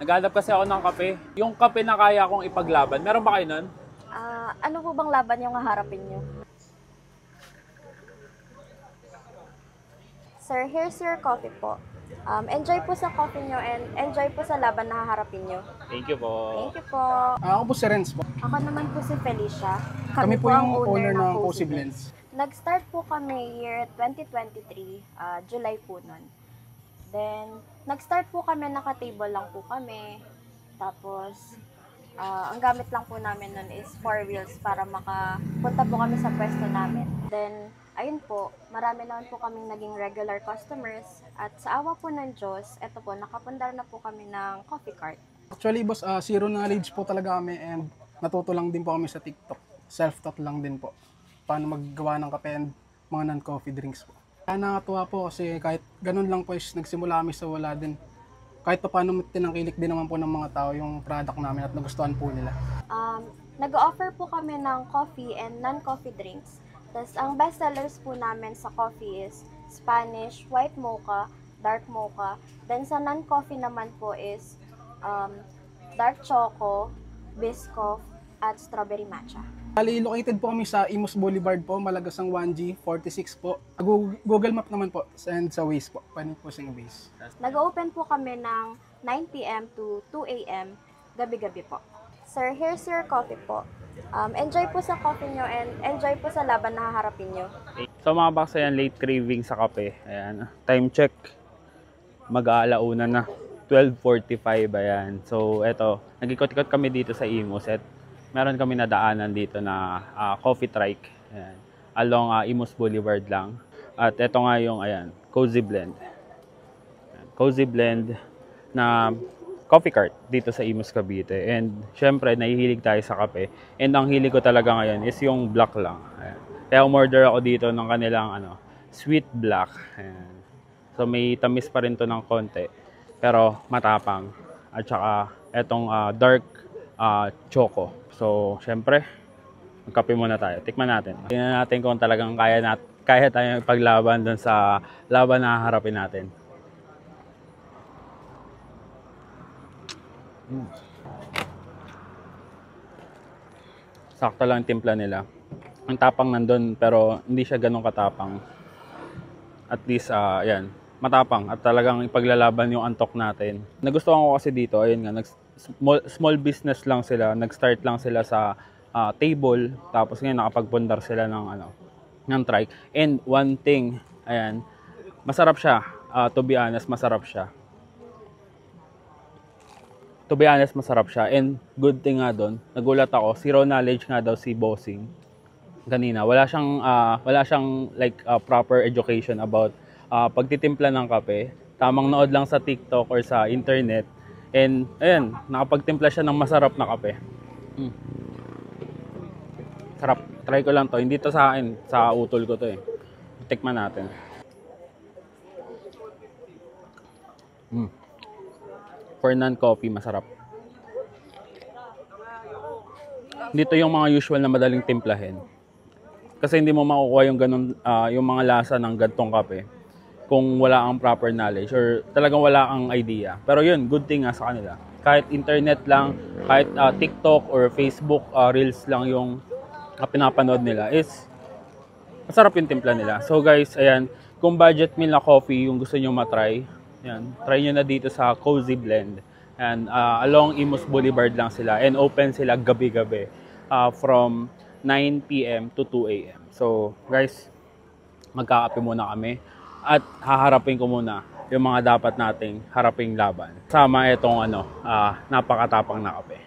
Naghanap kasi ako ng kape. Yung kape na kaya kong ipaglaban. Meron ba kayo nun? Ano po bang laban yung haharapin nyo? Sir, here's your coffee po. Enjoy po sa coffee nyo and enjoy po sa laban na haharapin nyo. Thank you po. Thank you po. Ako po si Renz po. Ako naman po si Felicia. Kami po ang yung owner ng Cozy Cozy Blends. Nag-start po kami year 2023, July po nun. Then, nag-start po kami, naka-table lang po kami. Tapos, ang gamit lang po namin nun is 4 wheels para makapunta po kami sa pwesto namin. Then, ayun po, marami naman po kaming naging regular customers. At sa awa po ng Diyos, eto po, nakapundar na po kami ng coffee cart. Actually boss, zero knowledge po talaga kami and natuto lang din po kami sa TikTok. Self-taught lang din po. Paano maggawa ng kape and mga non-coffee drinks po. Kaya nakatuwa po kasi kahit ganun lang po is nagsimula kami sa wala din. Kahit pa paano tinangkilik din naman po ng mga tao yung product namin at nagustuhan po nila. Nag-offer po kami ng coffee and non-coffee drinks. Tapos ang best sellers po namin sa coffee is Spanish, white mocha, dark mocha. Then sa non-coffee naman po is dark choco, biscoff, at strawberry matcha. Bali, located po kami sa Imus Boulevard po, Malagasang 1G, 46 po. Google Map naman po and sa Waze po. Pwede po sa Waze. Nag-open po kami ng 9 p.m. to 2 a.m. gabi-gabi po. Sir, here's your coffee po. Enjoy po sa coffee nyo and enjoy po sa laban na haharapin nyo. So mga box, ayan, late craving sa kape. Ayan, time check. Mag-aalauna na. 12:45, ayan. So eto, nag-ikot-ikot kami dito sa Imus at meron kami nadaanan dito na coffee trike. Ayan, along Imus Boulevard lang. At eto nga yung, ayan, Cozy Blend. Ayan, Cozy Blend na coffee cart dito sa Imus, Cavite. And syempre, nahihilig tayo sa kape. And ang hilig ko talaga ngayon is yung black lang. Ayan. Kaya umorder ako dito ng kanilang sweet black. Ayan. So may tamis pa rin to ng konti. Pero matapang. At saka etong dark choco. So syempre, magkape muna tayo. Tikman natin. Tingnan natin kung talagang kaya tayong ipaglaban dun sa laban na haharapin natin. Sakto lang timpla nila. Ang tapang nandun pero hindi siya ganun katapang. At least yan, matapang at talagang ipaglalaban yung antok natin. Nagustuhan ko kasi dito, ayun nga, small business lang sila, nag-start lang sila sa table, tapos ngayon nakapagpundar sila ng trike. And one thing, ayan, masarap siya. To be honest, masarap siya. To be honest, masarap siya. And good thing nga doon, nagulat ako, zero knowledge nga daw si Bossing kanina. Wala siyang like proper education about pagtitimpla ng kape. Tamang nood lang sa TikTok or sa internet. And ayan, nakapagtimpla siya ng masarap na kape. Sarap. Try ko lang to. Hindi to sa akin, sa utol ko to eh. Tikman natin. For non-coffee, masarap. Dito yung mga usual na madaling timplahin. Kasi hindi mo makukuha yung ganun, yung mga lasa ng gantong kape kung wala ang proper knowledge or talagang wala ang idea. Pero yun, good thing nga sa kanila. Kahit internet lang, kahit TikTok or Facebook Reels lang yung pinapanood nila is masarap yung timpla nila. So guys, ayan, kung budget meal na coffee yung gusto nyo matry, yan, try nyo na dito sa Cozy Blend. And along Imus Boulevard lang sila and open sila gabi-gabi from 9 p.m. to 2 a.m. So guys, magkakape muna kami at haharapin ko muna yung mga dapat nating haraping laban. Sama itong napakatapang na kape.